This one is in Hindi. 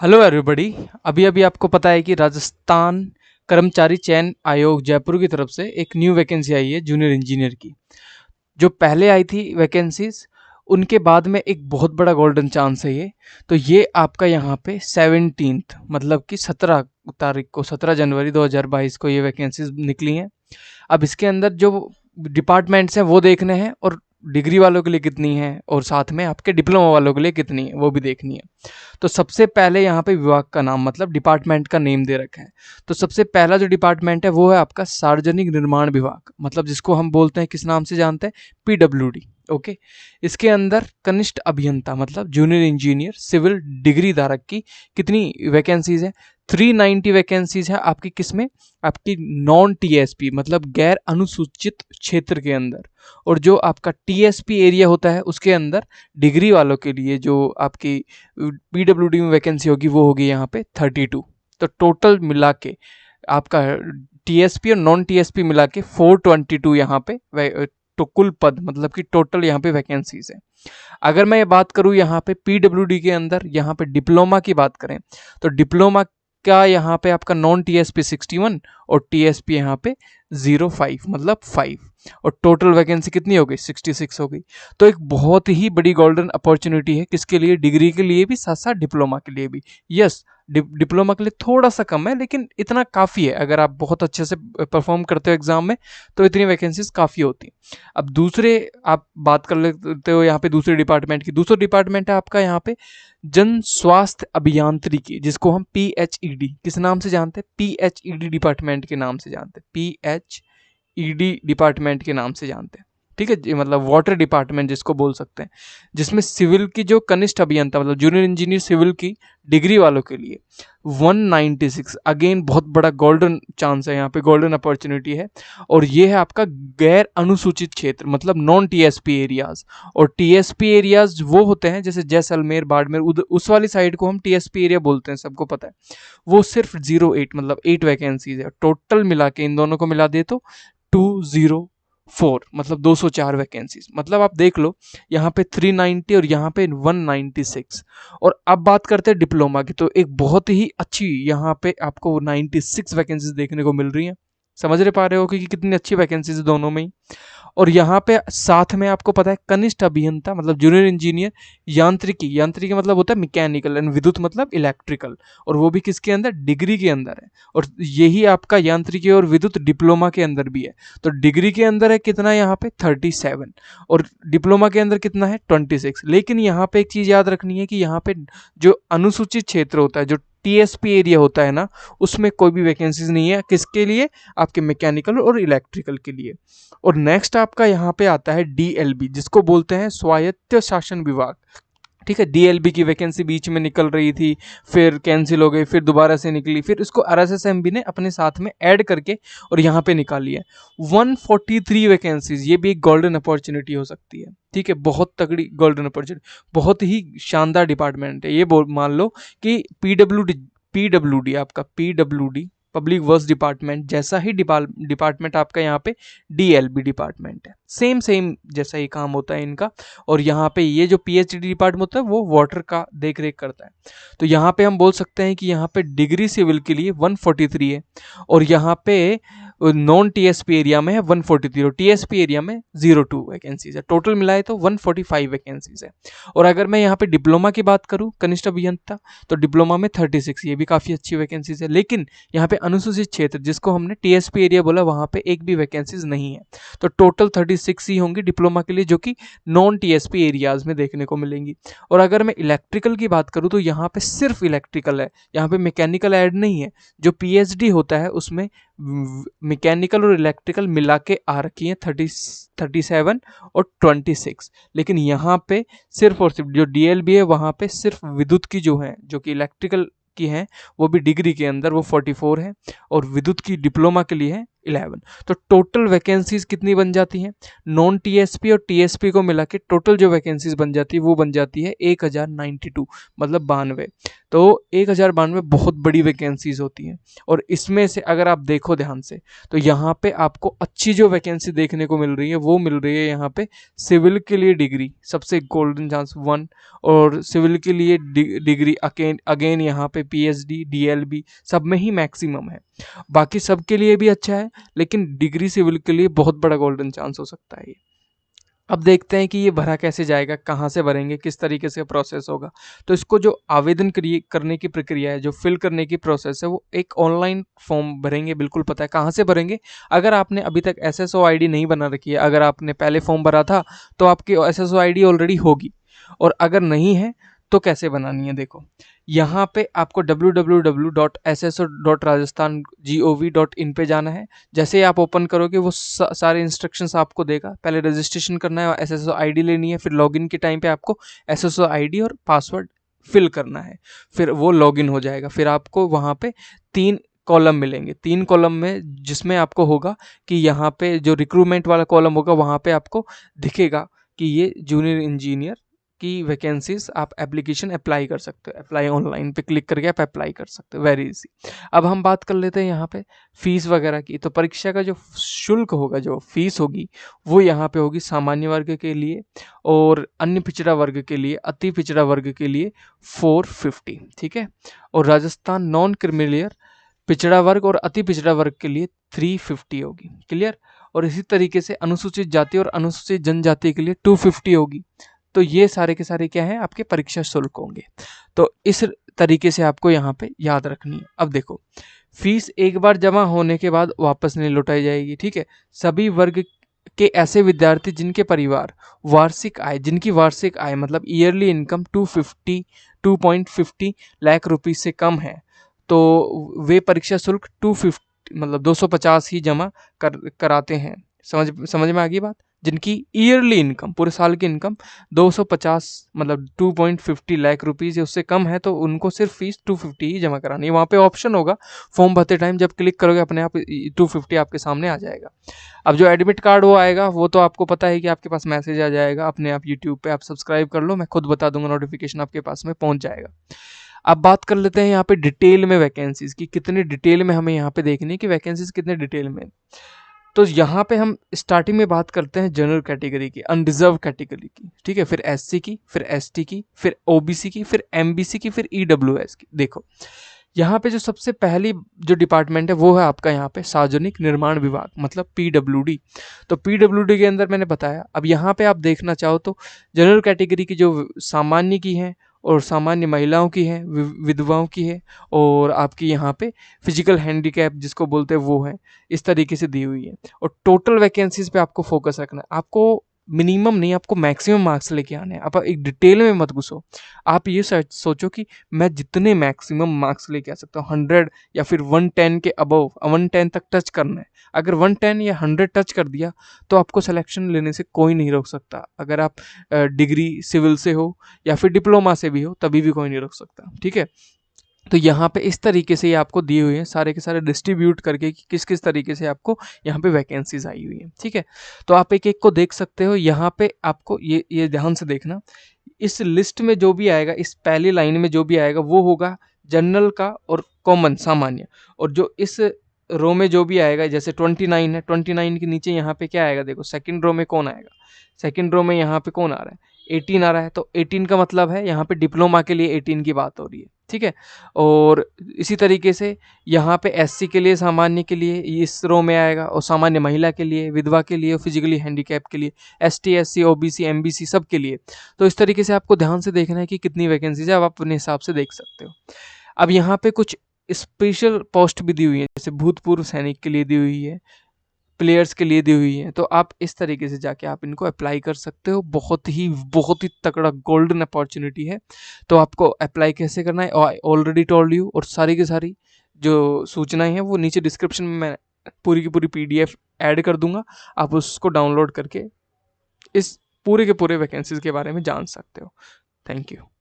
Hello everybody. अभी अभी आपको पता है कि राजस्थान कर्मचारी चयन आयोग जयपुर की तरफ से एक न्यू वैकेंसी आई है जूनियर इंजीनियर की। जो पहले आई थी वैकेंसीज, उनके बाद में एक बहुत बड़ा गोल्डन चांस है ये। तो ये आपका यहाँ पे 17th मतलब कि 17 तारीख को 17 जनवरी 2022 को ये वैकेंसीज निकली हैं। अब इसके अंदर जो डिपार्टमेंट्स हैं वो देखने हैं, और डिग्री वालों के लिए कितनी है और साथ में आपके डिप्लोमा वालों के लिए कितनी है वो भी देखनी है। तो सबसे पहले यहाँ पे विभाग का नाम मतलब डिपार्टमेंट का नेम दे रखा है। तो सबसे पहला जो डिपार्टमेंट है वो है आपका सार्वजनिक निर्माण विभाग, मतलब जिसको हम बोलते हैं, किस नाम से जानते हैं, पीडब्ल्यूडी। ओके। इसके अंदर कनिष्ठ अभियंता मतलब जूनियर इंजीनियर सिविल डिग्री धारक की कितनी वैकेंसीज है? 390 वैकेंसीज है आपकी। किसमें? आपकी नॉन टीएसपी मतलब गैर अनुसूचित क्षेत्र के अंदर। और जो आपका टीएसपी एरिया होता है उसके अंदर डिग्री वालों के लिए जो आपकी पीडब्ल्यूडी में वैकेंसी होगी वो होगी यहाँ पे 32। तो टोटल मिला के आपका टीएसपी और नॉन टीएसपी मिला के 422 यहाँ पे तो कुल पद मतलब कि टोटल यहाँ पे वैकेंसीज है। अगर मैं ये बात करूँ यहाँ पे पीडब्ल्यूडी के अंदर, यहाँ पे डिप्लोमा की बात करें तो डिप्लोमा का यहाँ पे आपका नॉन टीएसपी 61 और टीएसपी यहाँ पे 05 मतलब 5, और टोटल वैकेंसी कितनी हो गई? 66 हो गई। तो एक बहुत ही बड़ी गोल्डन अपॉर्चुनिटी है, किसके लिए? डिग्री के लिए भी, साथ साथ डिप्लोमा के लिए भी। यस, डिप्लोमा के लिए थोड़ा सा कम है लेकिन इतना काफ़ी है। अगर आप बहुत अच्छे से परफॉर्म करते हो एग्जाम में तो इतनी वैकेंसीज काफ़ी होती हैं। अब दूसरे आप बात कर लेते हो यहाँ पे दूसरे डिपार्टमेंट की। दूसरा डिपार्टमेंट है आपका यहाँ पे जन स्वास्थ्य अभियांत्रिकी, जिसको हम पीएचईडी किस नाम से जानते हैं? पीएचईडी डिपार्टमेंट के नाम से जानते हैं, पीएचईडी डिपार्टमेंट के नाम से जानते हैं। ठीक है जी, मतलब वाटर डिपार्टमेंट जिसको बोल सकते हैं, जिसमें सिविल की जो कनिष्ठ अभियंता मतलब जूनियर इंजीनियर सिविल की डिग्री वालों के लिए 196। अगेन बहुत बड़ा गोल्डन चांस है यहाँ पे, गोल्डन अपॉर्चुनिटी है। और ये है आपका गैर अनुसूचित क्षेत्र मतलब नॉन टीएसपी एरियाज। और टीएसपी एरियाज वो होते हैं जैसे जैसलमेर, बाड़मेर, उस वाली साइड को हम टीएसपी एरिया बोलते हैं, सबको पता है। वो सिर्फ 08 मतलब 8 वैकेंसीज है। टोटल मिला के इन दोनों को मिला दे तो 204 मतलब 204 वैकेंसीज। मतलब आप देख लो यहाँ पे 390 और यहाँ पे 196। और अब बात करते हैं डिप्लोमा की, तो एक बहुत ही अच्छी यहाँ पे आपको 96 वैकेंसीज देखने को मिल रही हैं। समझ रहे पा रहे हो कि कितनी अच्छी वैकेंसीज है दोनों में ही। और यहाँ पे साथ में आपको पता है कनिष्ठ अभियंता मतलब जूनियर इंजीनियर यांत्रिकी, यांत्रिकी मतलब होता है मैकेनिकल, एंड विद्युत मतलब इलेक्ट्रिकल, और वो भी किसके अंदर? डिग्री के अंदर है। और यही आपका यांत्रिकी और विद्युत डिप्लोमा के अंदर भी है। तो डिग्री के अंदर है कितना यहाँ पे? 37, और डिप्लोमा के अंदर कितना है? 26। लेकिन यहाँ पे एक चीज़ याद रखनी है कि यहाँ पे जो अनुसूचित क्षेत्र होता है, जो टीएसपी एरिया होता है ना, उसमें कोई भी वैकेंसीज नहीं है। किसके लिए? आपके मैकेनिकल और इलेक्ट्रिकल के लिए। और नेक्स्ट आपका यहाँ पे आता है डीएलबी, जिसको बोलते हैं स्वायत्त शासन विभाग। ठीक है, डीएलबी की वैकेंसी बीच में निकल रही थी, फिर कैंसिल हो गई, फिर दोबारा से निकली, फिर इसको आरएसएसएमबी ने अपने साथ में ऐड करके और यहाँ पे निकाली है 143 वैकेंसीज। ये भी एक गोल्डन अपॉर्चुनिटी हो सकती है। ठीक है, बहुत तगड़ी गोल्डन अपॉर्चुनिटी, बहुत ही शानदार डिपार्टमेंट है ये। मान लो कि पीडब्ल्यूडी आपका पीडब्ल्यूडी पब्लिक वर्क्स डिपार्टमेंट जैसा ही डिपार्टमेंट आपका यहाँ पे डीएलबी डिपार्टमेंट है। सेम सेम जैसा ही काम होता है इनका। और यहाँ पे ये जो पीएचडी डिपार्टमेंट होता है वो वाटर का देख रेख करता है। तो यहाँ पे हम बोल सकते हैं कि यहाँ पे डिग्री सिविल के लिए 143 है, और यहाँ पे नॉन टीएसपी एरिया में है 143, और टीएसपी एरिया में 02 वैकेंसीज है। टोटल मिलाए तो 145 वैकेंसीज है। और अगर मैं यहाँ पे डिप्लोमा की बात करूँ कनिष्ठ अभियंता, तो डिप्लोमा में 36, ये भी काफ़ी अच्छी वैकेंसीज है। लेकिन यहाँ पे अनुसूचित क्षेत्र जिसको हमने टीएसपी एरिया बोला, वहाँ पे एक भी वैकेंसीज नहीं है। तो टोटल 36 ही होंगी डिप्लोमा के लिए, जो कि नॉन टीएसपी एरियाज में देखने को मिलेंगी। और अगर मैं इलेक्ट्रिकल की बात करूँ तो यहाँ पे सिर्फ इलेक्ट्रिकल है, यहाँ पे मैकेनिकल ऐड नहीं है। जो पीएचडी होता है उसमें मैकेनिकल और इलेक्ट्रिकल मिला के आ रखी है 37 और 26। लेकिन यहाँ पे सिर्फ और सिर्फ जो डीएलबी है वहाँ पे सिर्फ विद्युत की जो है, जो कि इलेक्ट्रिकल की हैं, वो भी डिग्री के अंदर वो 44 है, और विद्युत की डिप्लोमा के लिए है 11। तो टोटल वैकेंसीज कितनी बन जाती हैं, नॉन टीएसपी और टीएसपी को मिला के टोटल जो वैकेंसीज बन जाती है वो बन जाती है 1092, मतलब 92। तो 1092 बहुत बड़ी वैकेंसीज होती हैं। और इसमें से अगर आप देखो ध्यान से तो यहाँ पे आपको अच्छी जो वैकेंसी देखने को मिल रही है वो मिल रही है यहाँ पे सिविल के लिए डिग्री सबसे गोल्डन चांस 1, और सिविल के लिए डिग्री अगेन यहाँ पे पीएचडी डीएलबी सब में ही मैक्सिमम है। बाकी सब के लिए भी अच्छा है, लेकिन डिग्री सिविल के लिए बहुत बड़ा गोल्डन चांस हो सकता है ये। अब देखते हैं कि ये भरा कैसे जाएगा, कहाँ से भरेंगे, किस तरीके से प्रोसेस होगा। तो इसको जो आवेदन करने की प्रक्रिया है, जो फिल करने की प्रोसेस है, वो एक ऑनलाइन फॉर्म भरेंगे, बिल्कुल पता है कहाँ से भरेंगे। अगर आपने अभी तक एसएसओ आईडी नहीं बना रखी है, अगर आपने पहले फॉर्म भरा था तो आपकी एसएसओ आईडी ऑलरेडी होगी, और अगर नहीं है तो कैसे बनानी है देखो। यहाँ पे आपको www.sso.rajasthan.gov.in पे जाना है। जैसे ही आप ओपन करोगे वो सारे इंस्ट्रक्शंस आपको देगा। पहले रजिस्ट्रेशन करना है, एसएसओ आईडी लेनी है, फिर लॉगिन के टाइम पे आपको एसएसओ आईडी और पासवर्ड फिल करना है, फिर वो लॉगिन हो जाएगा। फिर आपको वहाँ पे 3 कॉलम मिलेंगे, 3 कॉलम में जिसमें आपको होगा कि यहाँ पे जो रिक्रूटमेंट वाला कॉलम होगा वहाँ पे आपको दिखेगा कि ये जूनियर इंजीनियर की वैकेंसीज आप एप्लीकेशन अप्लाई कर सकते हो। अप्लाई ऑनलाइन पे क्लिक करके आप अप्लाई कर सकते हो, वेरी इजी। अब हम बात कर लेते हैं यहाँ पे फीस वगैरह की। तो परीक्षा का जो शुल्क होगा, जो फीस होगी, वो यहाँ पे होगी सामान्य वर्ग के लिए और अन्य पिछड़ा वर्ग के लिए, अति पिछड़ा वर्ग के लिए 450, ठीक है। और राजस्थान नॉन क्रिमिलियर पिछड़ा वर्ग और अति पिछड़ा वर्ग के लिए 350 होगी, क्लियर। और इसी तरीके से अनुसूचित जाति और अनुसूचित जनजाति के लिए 250 होगी। तो ये सारे के सारे क्या हैं, आपके परीक्षा शुल्क होंगे। तो इस तरीके से आपको यहाँ पे याद रखनी है। अब देखो, फीस एक बार जमा होने के बाद वापस नहीं लौटाई जाएगी, ठीक है। सभी वर्ग के ऐसे विद्यार्थी जिनके परिवार वार्षिक आय, जिनकी वार्षिक आय मतलब ईयरली इनकम 2.50 लाख रुपए से कम है, तो वे परीक्षा शुल्क 250 मतलब 250 ही जमा कराते हैं। समझ में आ गई बात। जिनकी ईयरली इनकम, पूरे साल की इनकम 250 मतलब 2.50 लाख रुपीज़ या उससे कम है, तो उनको सिर्फ फीस 250 ही जमा करानी है। वहाँ पे ऑप्शन होगा फॉर्म भरते टाइम, जब क्लिक करोगे अपने आप 250 आपके सामने आ जाएगा। अब जो एडमिट कार्ड वो आएगा, वो तो आपको पता है कि आपके पास मैसेज आ जाएगा अपने आप। यूट्यूब पे आप सब्सक्राइब कर लो, मैं खुद बता दूंगा, नोटिफिकेशन आपके पास में पहुँच जाएगा। अब बात कर लेते हैं यहाँ पे डिटेल में वैकेंसीज की, कितने डिटेल में हमें यहाँ पे देखनी है कि वैकेंसीज कितने डिटेल में। तो यहाँ पे हम स्टार्टिंग में बात करते हैं जनरल कैटेगरी की, अनरिजर्व कैटेगरी की, ठीक है। फिर एससी की, फिर एसटी की, फिर ओबीसी की, फिर एमबीसी की, फिर ईडब्ल्यूएस की। देखो यहाँ पे जो सबसे पहली जो डिपार्टमेंट है वो है आपका यहाँ पे सार्वजनिक निर्माण विभाग, मतलब पीडब्ल्यूडी। तो पीडब्ल्यूडी के अंदर मैंने बताया। अब यहाँ पे आप देखना चाहो तो जनरल कैटेगरी की जो सामान्य की है और सामान्य महिलाओं की है, विधवाओं की है, और आपकी यहाँ पे फिजिकल हैंडीकैप जिसको बोलते हैं वो है, इस तरीके से दी हुई है। और टोटल वैकेंसीज पे आपको फोकस रखना है। आपको मिनिमम नहीं, आपको मैक्सिमम मार्क्स लेके आने हैं। आप एक डिटेल में मत घुसो। आप ये सोचो कि मैं जितने मैक्सिमम मार्क्स लेके आ सकता हूँ, 100 या फिर 110 के अबव, 110 तक टच करना है। अगर 110 या 100 टच कर दिया तो आपको सिलेक्शन लेने से कोई नहीं रोक सकता। अगर आप डिग्री सिविल से हो या फिर डिप्लोमा से भी हो, तभी भी कोई नहीं रोक सकता, ठीक है। तो यहाँ पे इस तरीके से ये आपको दिए हुए हैं सारे के सारे डिस्ट्रीब्यूट करके कि किस किस तरीके से आपको यहाँ पे वैकेंसीज आई हुई हैं, ठीक है। तो आप एक एक को देख सकते हो। यहाँ पे आपको ये ध्यान से देखना, इस लिस्ट में जो भी आएगा, इस पहली लाइन में जो भी आएगा वो होगा जनरल का और कॉमन सामान्य। और जो इस रो में जो भी आएगा, जैसे 29 है, 29 के नीचे यहाँ पे क्या आएगा, देखो सेकंड रो में कौन आएगा, सेकंड रो में यहाँ पे कौन आ रहा है, 18 आ रहा है। तो 18 का मतलब है यहाँ पे डिप्लोमा के लिए 18 की बात हो रही है, ठीक है। और इसी तरीके से यहाँ पे एससी के लिए, सामान्य के लिए इस रो में आएगा, और सामान्य महिला के लिए, विधवा के लिए, और फिजिकली हैंडीकैप के लिए, एसटी, एससी, ओबीसी, एमबीसी सब के लिए। तो इस तरीके से आपको ध्यान से देखना है कि कितनी वैकेंसीज है, आप अपने हिसाब से देख सकते हो। अब यहाँ पे कुछ स्पेशल पोस्ट भी दी हुई है, जैसे भूतपूर्व सैनिक के लिए दी हुई है, प्लेयर्स के लिए दी हुई है। तो आप इस तरीके से जाके आप इनको अप्लाई कर सकते हो। बहुत ही तगड़ा गोल्डन अपॉर्चुनिटी है। तो आपको अप्लाई कैसे करना है, ऑलरेडी टोल्ड यू। और सारी की सारी जो सूचनाएं हैं वो नीचे डिस्क्रिप्शन में मैं पूरी की पूरी PDF ऐड कर दूंगा। आप उसको डाउनलोड करके इस पूरे के पूरे वैकेंसीज के बारे में जान सकते हो। Thank you.